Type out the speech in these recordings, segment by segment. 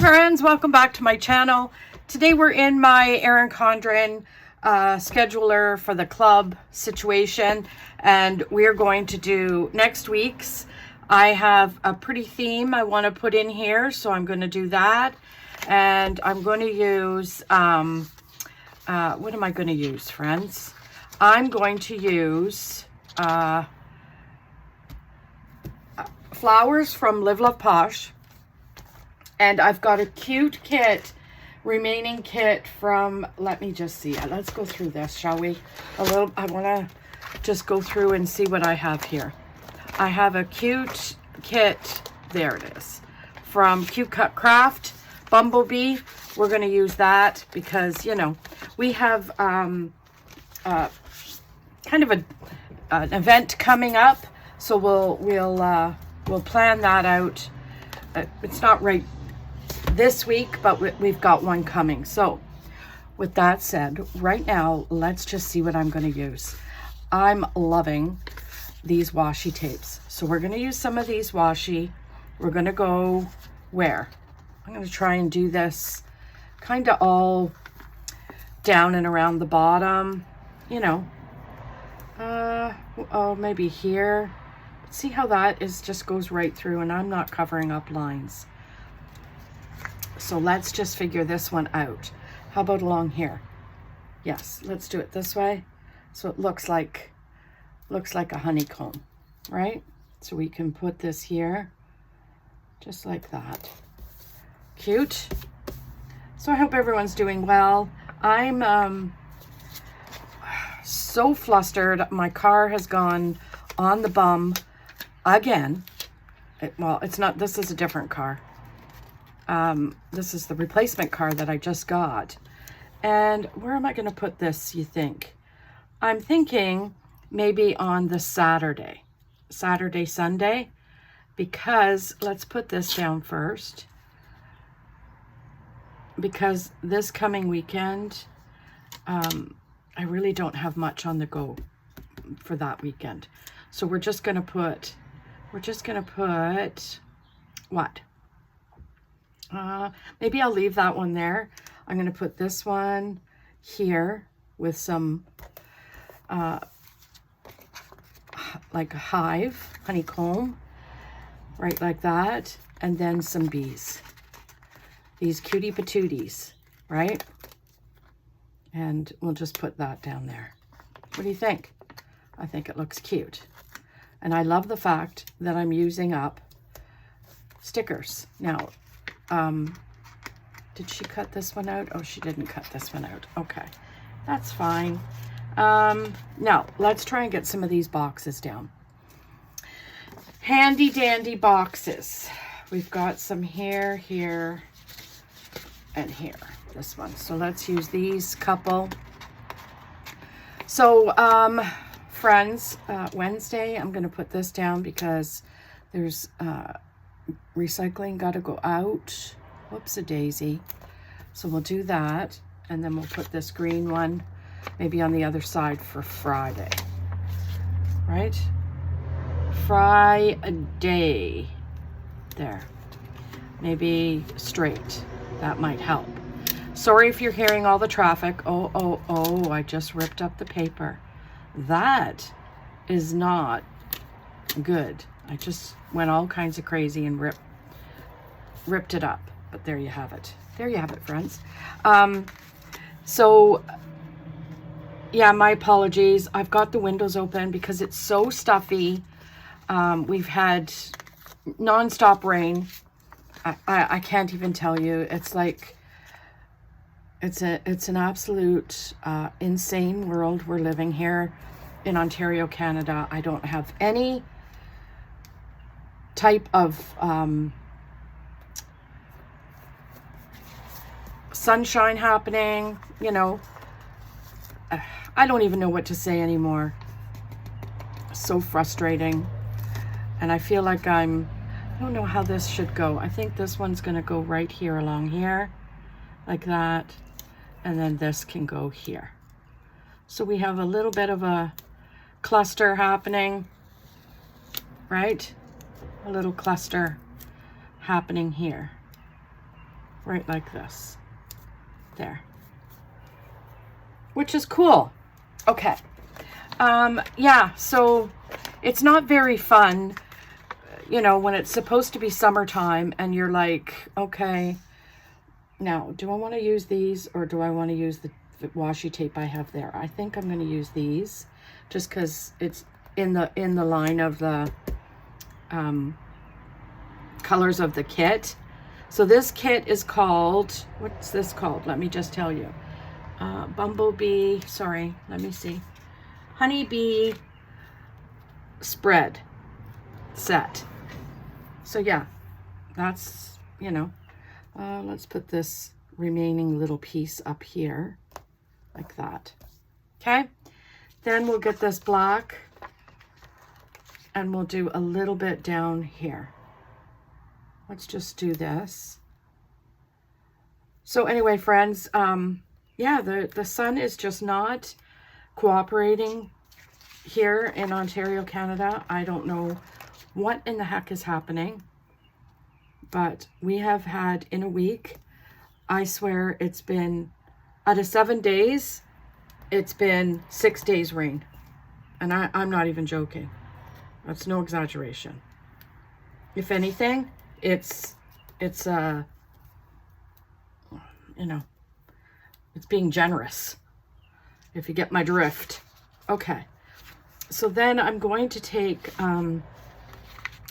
friends, welcome back to my channel. Today we're in my Erin Condren scheduler for the club situation, and we're going to do next week's. I have a pretty theme I want to put in here, so I'm going to do that. And I'm going to use, what am I going to use, friends? I'm going to use flowers from Live Love Posh. And I've got a cute kit, remaining kit from, let me just see. Let's go through this, shall we? I want to just go through and see what I have here. I have a cute kit, there it is, from Cute Cut Craft, Bumblebee. We're going to use that because, you know, we have kind of an event coming up. So we'll plan that out. It's not right this week, but we've got one coming. So with that said, right now, let's just see what I'm going to use. I'm loving these washi tapes. So we're going to use some of these washi. We're going to go where? I'm going to try and do this kind of all down and around the bottom, you know. Oh, maybe here. See how that is, just goes right through, and I'm not covering up lines. So let's just figure this one out. How about along here? Yes, let's do it this way. So it looks like a honeycomb, right? So we can put this here, just like that. Cute. So I hope everyone's doing well. I'm so flustered. My car has gone on the bum again. Well, it's not, this is a different car. This is the replacement car that I just got. And where am I going to put this, you think? I'm thinking maybe on the Saturday, Sunday, because let's put this down first. Because this coming weekend, I really don't have much on the go for that weekend. So we're just going to put what? Maybe I'll leave that one there. I'm going to put this one here with some like a hive, honeycomb, right like that, and then some bees. These cutie patooties, right? And we'll just put that down there. What do you think? I think it looks cute. And I love the fact that I'm using up stickers. Now, did she cut this one out? Oh, she didn't cut this one out. Okay, that's fine. Now, let's try and get some of these boxes down. Handy dandy boxes. We've got some here, here, and here. This one. So let's use these couple. So, friends, Wednesday, I'm going to put this down because there's recycling got to go out. Whoops-a-daisy. So we'll do that, and then we'll put this green one maybe on the other side for Friday. Right? Friday. There. Maybe straight. That might help. Sorry if you're hearing all the traffic. Oh, I just ripped up the paper. That is not good. I just went all kinds of crazy and ripped it up. But there you have it. There you have it, friends. So, yeah, my apologies. I've got the windows open because it's so stuffy. We've had nonstop rain. I can't even tell you. It's like, it's an absolute insane world we're living here in Ontario, Canada. I don't have any type of sunshine happening, you know. I don't even know what to say anymore. So frustrating. And I feel like I don't know how this should go. I think this one's going to go right here along here, like that. And then this can go here. So we have a little bit of a cluster happening, right? A little cluster happening here. right like this. There. Which is cool. Okay. Yeah, so it's not very fun, you know, when it's supposed to be summertime and you're like, okay, now, do I want to use these or do I want to use the washi tape I have there? I think I'm going to use these just because it's in the line of the colors of the kit. So this kit is called, what's this called? Let me just tell you. Bumblebee, sorry, let me see. Honeybee spread set. So yeah, that's, you know, let's put this remaining little piece up here like that. Okay, then we'll get this black and we'll do a little bit down here. Let's just do this. So anyway, friends, yeah, the sun is just not cooperating here in Ontario, Canada. I don't know what in the heck is happening, but we have had in a week, I swear it's been, out of 7 days, it's been 6 days rain. And I'm not even joking. That's no exaggeration. If anything, it's you know, it's being generous, if you get my drift. Okay, so then I'm going to take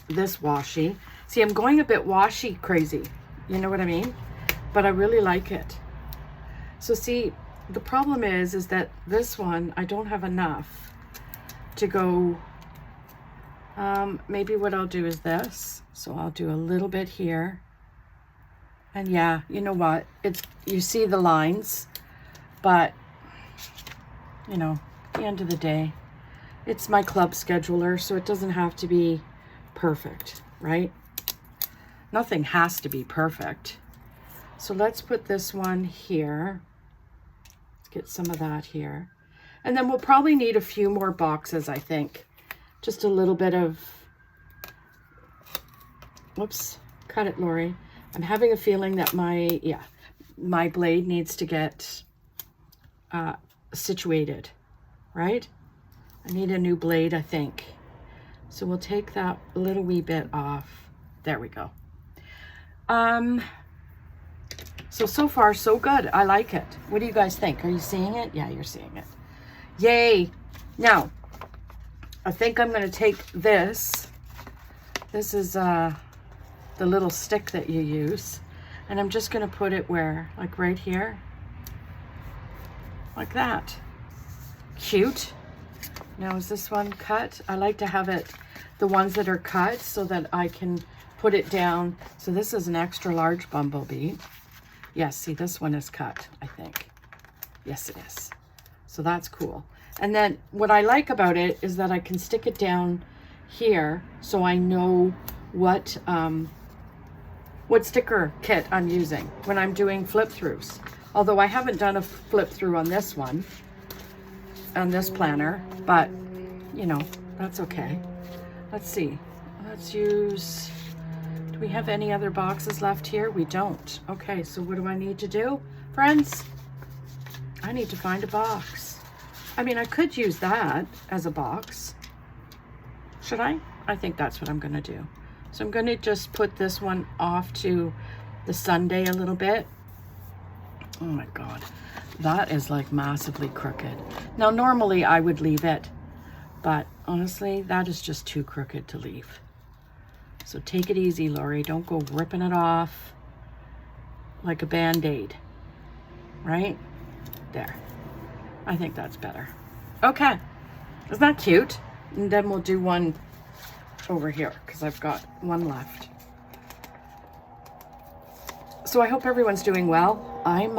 this washi. See, I'm going a bit washi crazy, you know what I mean? But I really like it. So see, the problem is that this one, I don't have enough to go, maybe what I'll do is this. So I'll do a little bit here. And yeah, you know what? It's, you see the lines, but you know, at the end of the day, it's my club scheduler, so it doesn't have to be perfect, right? Nothing has to be perfect. So let's put this one here. Let's get some of that here. And then we'll probably need a few more boxes, I think. Just a little bit of, whoops, cut it, Lori. I'm having a feeling that my blade needs to get situated, right? I need a new blade, I think. So we'll take that little wee bit off. There we go. So far, so good. I like it. What do you guys think? Are you seeing it? Yeah, you're seeing it. Yay. Now, I think I'm going to take this. This is the little stick that you use. And I'm just going to put it where? Like right here? Like that. Cute. Now, is this one cut? I like to have it, the ones that are cut, so that I can put it down. So this is an extra large bumblebee. Yes, see, this one is cut, I think. Yes, it is. So that's cool. And then what I like about it is that I can stick it down here so I know what sticker kit I'm using when I'm doing flip throughs. Although I haven't done a flip through on this one, on this planner, but you know, that's okay. Let's see. Let's use, do we have any other boxes left here? We don't. Okay, so what do I need to do, friends? I need to find a box. I mean, I could use that as a box. Should I? I think that's what I'm gonna do. So I'm gonna just put this one off to the Sunday a little bit. Oh my God, that is like massively crooked. Now, normally I would leave it, but honestly, that is just too crooked to leave. So take it easy, Lori. Don't go ripping it off like a Band-Aid, right? There. I think that's better. Okay, isn't that cute? And then we'll do one over here because I've got one left. So I hope everyone's doing well. I'm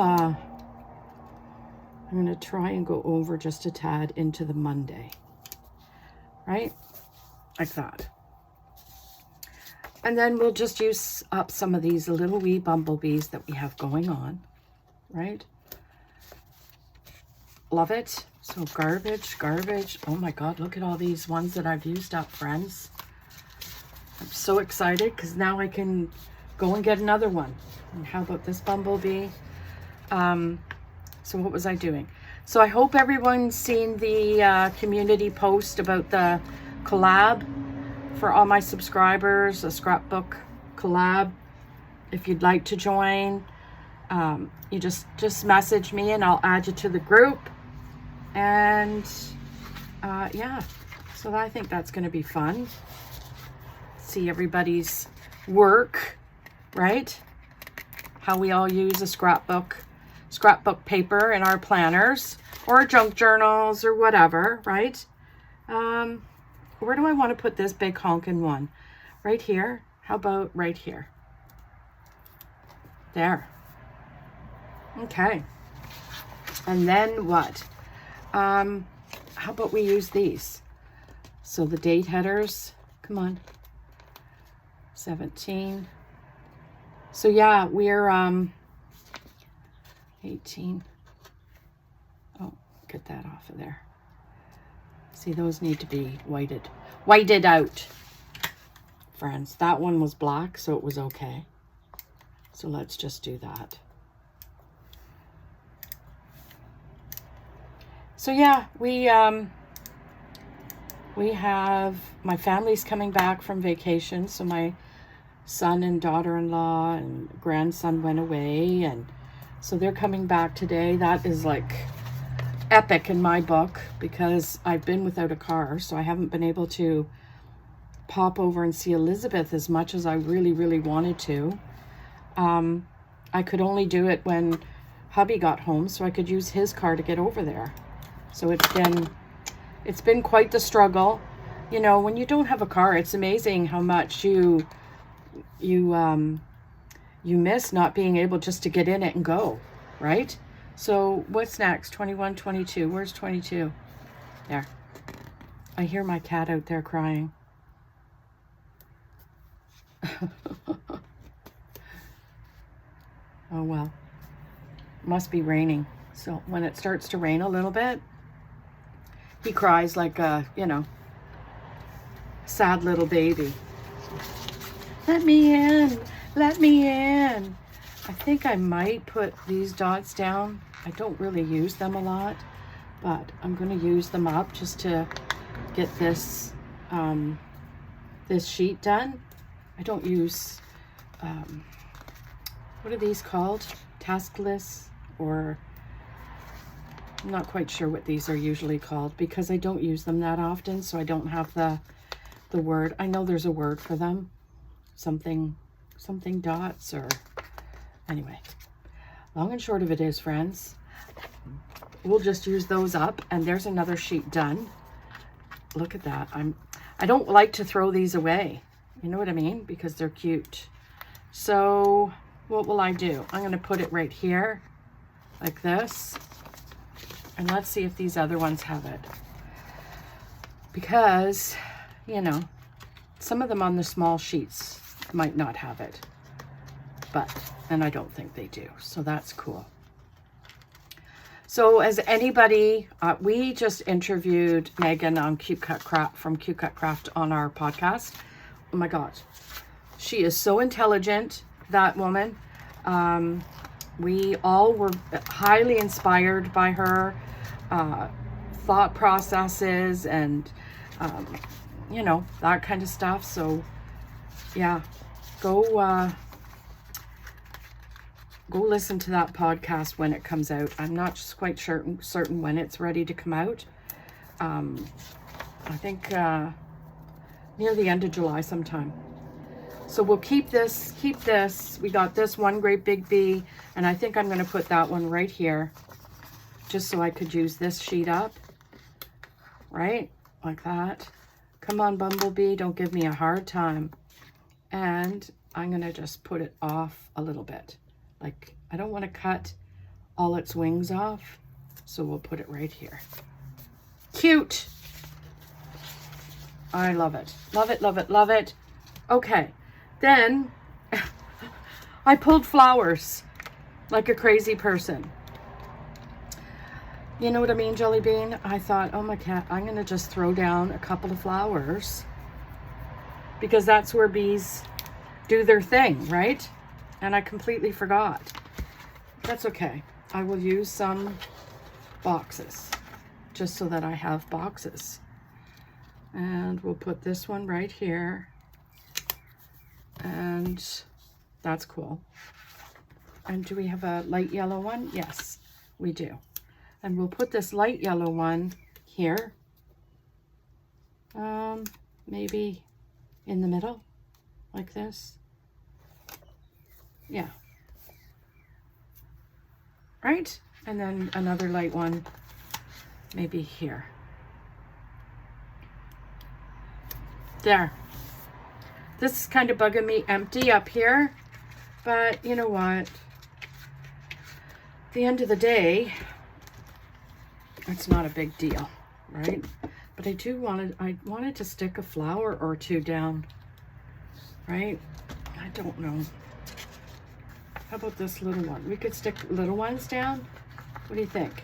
gonna try and go over just a tad into the Monday, right? Like that. And then we'll just use up some of these little wee bumblebees that we have going on, right? Love it. So garbage. Oh my God, look at all these ones that I've used up, friends. I'm so excited because now I can go and get another one. And how about this bumblebee? So what was I doing? So I hope everyone's seen the community post about the collab for all my subscribers, a scrapbook collab. If you'd like to join, you just message me and I'll add you to the group. And yeah, so I think that's going to be fun. See everybody's work, right? How we all use a scrapbook paper in our planners or junk journals or whatever, right? Where do I want to put this big honkin' one? Right here? How about right here? There. Okay. And then what? How about we use these? So the date headers, come on. 17. So yeah, we're 18. Oh, get that off of there. See, those need to be whited out, friends. That one was black, so it was okay. So let's just do that. So yeah, we have, my family's coming back from vacation. So my son and daughter-in-law and grandson went away, and so they're coming back today. That is like epic in my book because I've been without a car, so I haven't been able to pop over and see Elizabeth as much as I really, really wanted to. I could only do it when hubby got home, so I could use his car to get over there. So it's been quite the struggle. You know, when you don't have a car, it's amazing how much you miss not being able just to get in it and go, right? So what's next? 21, 22. Where's 22? There. I hear my cat out there crying. Oh, well. Must be raining. So when it starts to rain a little bit, he cries like a, you know, sad little baby. Let me in. Let me in. I think I might put these dots down. I don't really use them a lot, but I'm going to use them up just to get this this sheet done. I don't use, what are these called? Task lists, or I'm not quite sure what these are usually called because I don't use them that often, so I don't have the word. I know there's a word for them. Something dots, or anyway. Long and short of it is, friends, we'll just use those up, and there's another sheet done. Look at that. I don't like to throw these away. You know what I mean? Because they're cute. So what will I do? I'm going to put it right here like this. And let's see if these other ones have it. Because, you know, some of them on the small sheets might not have it. And I don't think they do. So that's cool. So as anybody, we just interviewed Megan on Cute Cut Craft from Cute Cut Craft on our podcast. Oh my God. She is so intelligent, that woman. We all were highly inspired by her thought processes and, you know, that kind of stuff. So yeah, go listen to that podcast when it comes out. I'm not just quite certain when it's ready to come out. I think near the end of July sometime. So we'll keep this. We got this one great big bee, and I think I'm going to put that one right here just so I could use this sheet up, right? Like that. Come on, Bumblebee, don't give me a hard time. And I'm going to just put it off a little bit. Like, I don't want to cut all its wings off, so we'll put it right here. Cute. I love it. Love it, love it, love it. Okay, then I pulled flowers like a crazy person. You know what I mean, Jelly Bean? I thought, oh my cat, I'm going to just throw down a couple of flowers because that's where bees do their thing, right? And I completely forgot. That's okay. I will use some boxes just so that I have boxes. And we'll put this one right here. And that's cool. And do we have a light yellow one? Yes, we do. And we'll put this light yellow one here. Maybe in the middle, like this. Yeah. Right? And then another light one, maybe here. There. This is kind of bugging me empty up here, but you know what? At the end of the day, it's not a big deal, right? But I wanted to stick a flower or two down, right? I don't know. How about this little one? We could stick little ones down. What do you think?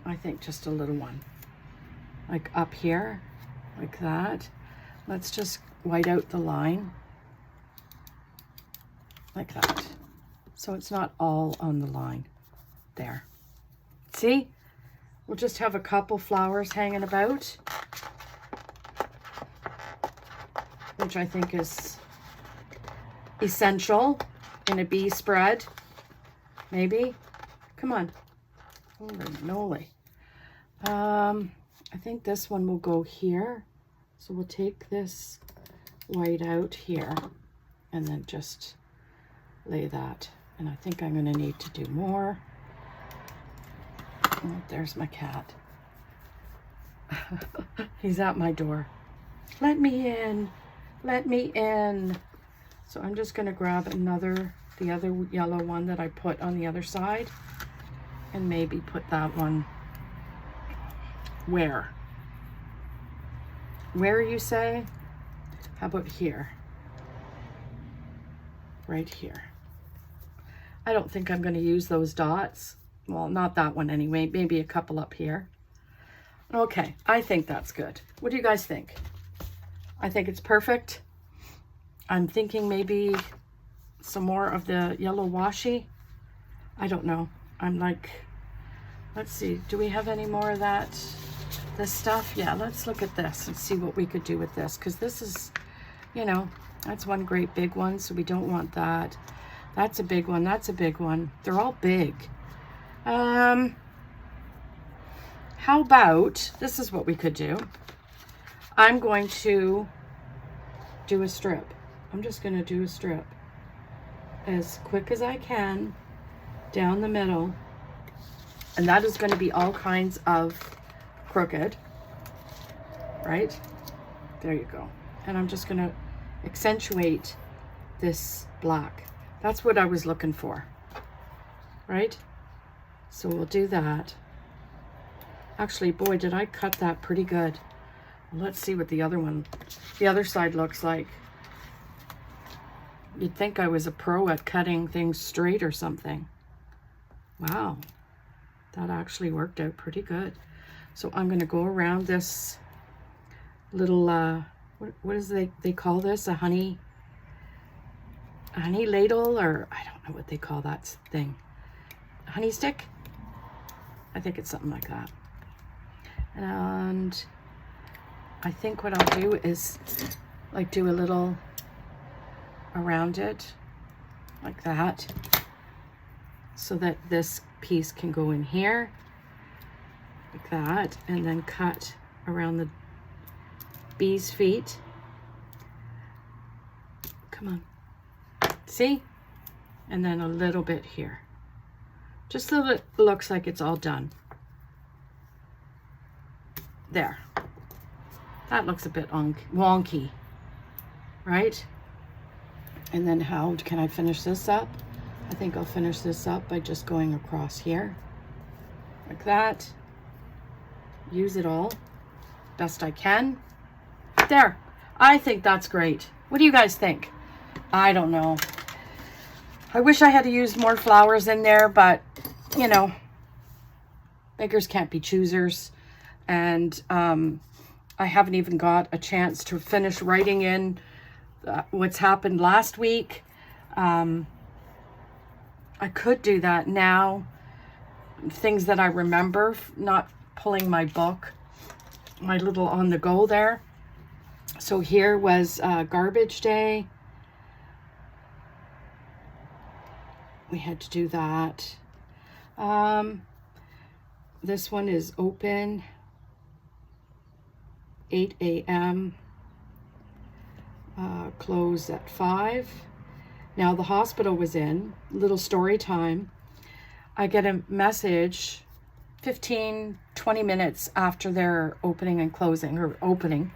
I think just a little one. Like up here, like that. Let's just white out the line. Like that. So it's not all on the line. There. See? We'll just have a couple flowers hanging about, which I think is essential in a bee spread. Maybe. Come on. Holy moly. I think this one will go here. So we'll take this white out here and then just lay that. And I think I'm going to need to do more. Oh, there's my cat. He's at my door. Let me in. Let me in. So I'm just going to grab the other yellow one that I put on the other side and maybe put that one where? Where, you say? How about here? Right here. I don't think I'm going to use those dots. Well, not that one anyway. Maybe a couple up here. Okay, I think that's good. What do you guys think? I think it's perfect. I'm thinking maybe some more of the yellow washi. I don't know. I'm like, let's see. Do we have any more of that? This stuff? Yeah, let's look at this and see what we could do with this. Because this is, you know, that's one great big one. So we don't want that. That's a big one. That's a big one. They're all big. How about, this is what we could do. I'm going to do a strip. I'm just going to do a strip as quick as I can down the middle. And that is going to be all kinds of crooked, right? There you go. And I'm just going to accentuate this black. That's what I was looking for, right? So we'll do that. Actually, boy, did I cut that pretty good. Let's see what the other side looks like. You'd think I was a pro at cutting things straight or something. Wow, that actually worked out pretty good. So I'm going to go around this little, what is they call this? A honey ladle, or I don't know what they call that thing. A honey stick? I think it's something like that. And I think what I'll do is like do a little around it like that, so that this piece can go in here like that, and then cut around the bee's feet. Come on, see? And then a little bit here, just so that it looks like it's all done. There. That looks a bit wonky, right? And then how can I finish this up? I think I'll finish this up by just going across here like that. Use it all best I can. There. I think that's great. What do you guys think? I don't know. I wish I had to use more flowers in there, but you know, beggars can't be choosers. And I haven't even got a chance to finish writing in what's happened last week. I could do that now. Things that I remember, not pulling my book, my little on the go there. So here was garbage day. We had to do that. This one is open 8 a.m. Close at 5. Now the hospital was in. Little story time. I get a message 15, 20 minutes after their opening and closing, or opening,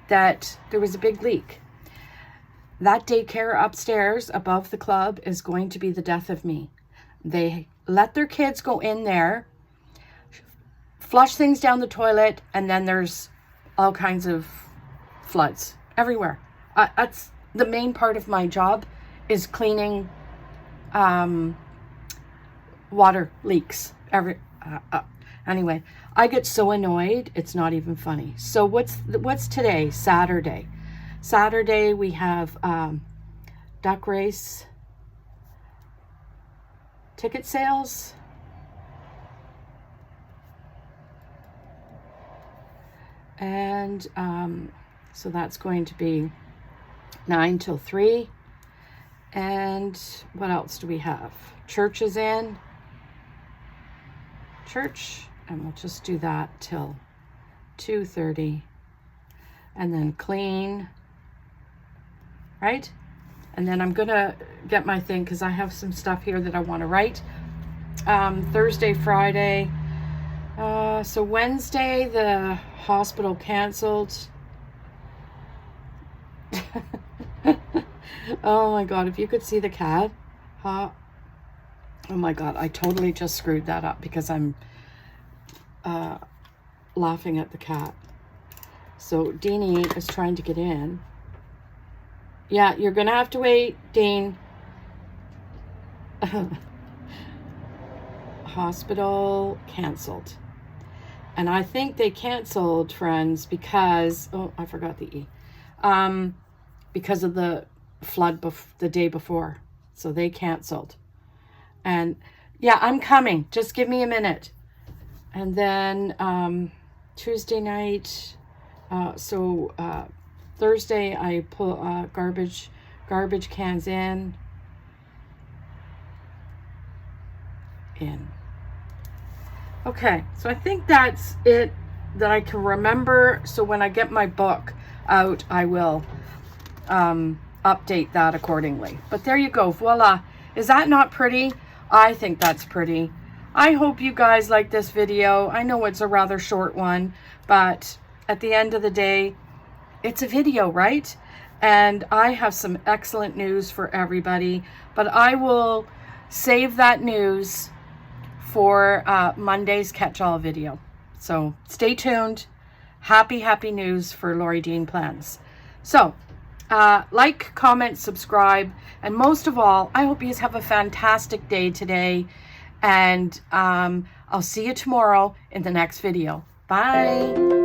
that there was a big leak. That daycare upstairs above the club is going to be the death of me. They let their kids go in there, flush things down the toilet, and then there's all kinds of floods everywhere. That's the main part of my job, is cleaning water leaks. Anyway, I get so annoyed, it's not even funny. So what's today? Saturday. Saturday we have duck race ticket sales. And so that's going to be 9 till 3. And what else do we have? Church is in. Church, and we'll just do that till 2:30. And then clean, right? And then I'm gonna get my thing, because I have some stuff here that I want to write. Thursday, Friday. So Wednesday, the hospital canceled. Oh my God, if you could see the cat. Oh my God, I totally just screwed that up because I'm laughing at the cat. So Deanie is trying to get in. Yeah, you're gonna have to wait, Dean. Hospital canceled. And I think they canceled, friends, because, oh, I forgot the E. Because of the flood the day before. So they canceled. And yeah, I'm coming. Just give me a minute. And then Tuesday night, Thursday I put garbage cans in. Okay, so I think that's it that I can remember. So when I get my book out, I will update that accordingly. But there you go, voila. Is that not pretty? I think that's pretty. I hope you guys like this video. I know it's a rather short one, but at the end of the day, it's a video, right? And I have some excellent news for everybody, but I will save that news for Monday's catch-all video. So stay tuned. Happy news for Lori Dean Plans. So like, comment, subscribe, and most of all, I hope you guys have a fantastic day today, and I'll see you tomorrow in the next video. Bye.